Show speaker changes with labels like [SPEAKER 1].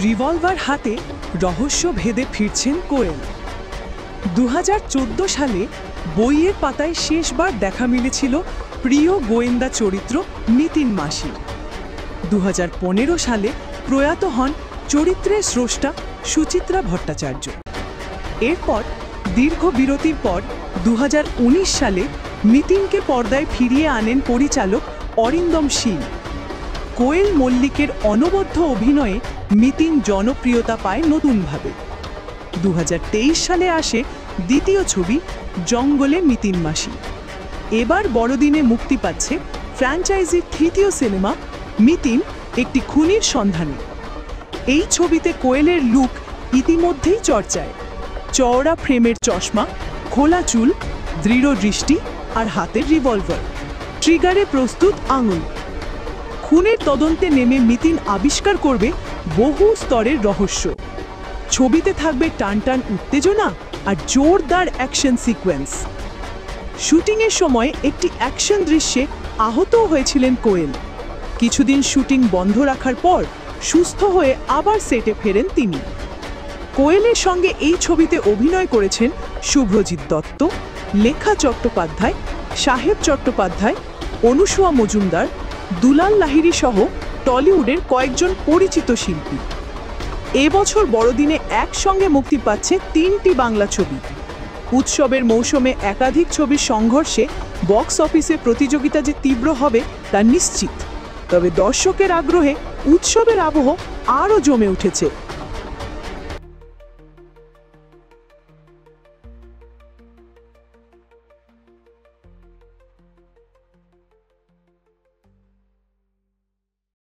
[SPEAKER 1] Revolver হাতে রহস্য ভেদে ফিরছেন কোয়েল। 2014 সালে বইয়ের পাতায় শেষবার দেখা মিলেছিল প্রিয় গোয়েন্দা চরিত্র নিতিন মাসির। 2015 সালে প্রয়াত হন চরিত্রের স্রষ্টা সুচিত্রা ভট্টাচার্য। এরপর দীর্ঘ বিরতির পর 2019 সালে নিতিনকে পর্দায় ফিরিয়ে আনেন পরিচালক অরিন্দম শীল। কোয়েল মল্লিকের অনবদ্য অভিনয়ে নিতিন জনপ্রিয়তা পায় নতুনভাবে। 2023 সালে আসে দ্বিতীয় ছবি জঙ্গলে নিতিন মাসি। এবার বড়দিনে মুক্তি পাচ্ছে ফ্র্যাঞ্চাইজির তৃতীয় সিনেমা নিতিন একটি খুনির সন্ধানে। এই ছবিতে কোয়েলের লুক ইতিমধ্যেই চর্চায়। চওড়া ফ্রেমের চশমা, খোলা চুল, দৃঢ় দৃষ্টি আর হাতের রিভলভার, ট্রিগারে প্রস্তুত আঙুল। খুনের তদন্তে নেমে নিতিন আবিষ্কার করবে বহু স্তরের রহস্য। ছবিতে থাকবে টানটান উত্তেজনা আর জোরদার অ্যাকশন সিকোয়েন্স। শুটিংয়ের সময় একটি অ্যাকশন দৃশ্যে আহতও হয়েছিলেন কোয়েল। কিছুদিন শুটিং বন্ধ রাখার পর সুস্থ হয়ে আবার সেটে ফেরেন তিনি। কোয়েলের সঙ্গে এই ছবিতে অভিনয় করেছেন শুভ্রজিৎ দত্ত, লেখা চট্টোপাধ্যায়, সাহেব চট্টোপাধ্যায়, অনুসুয়া মজুমদার, দুলাল লাহিড়ী সহ টলিউডের কয়েকজন পরিচিত শিল্পী। এবছর বড়দিনে একসঙ্গে মুক্তি পাচ্ছে 3টি বাংলা ছবি। উৎসবের মৌসুমে একাধিক ছবির সংঘর্ষে বক্স অফিসে প্রতিযোগিতা যে তীব্র হবে তা নিশ্চিত। তবে দর্শকের আগ্রহে উৎসবের আবহ আরও জমে উঠেছে।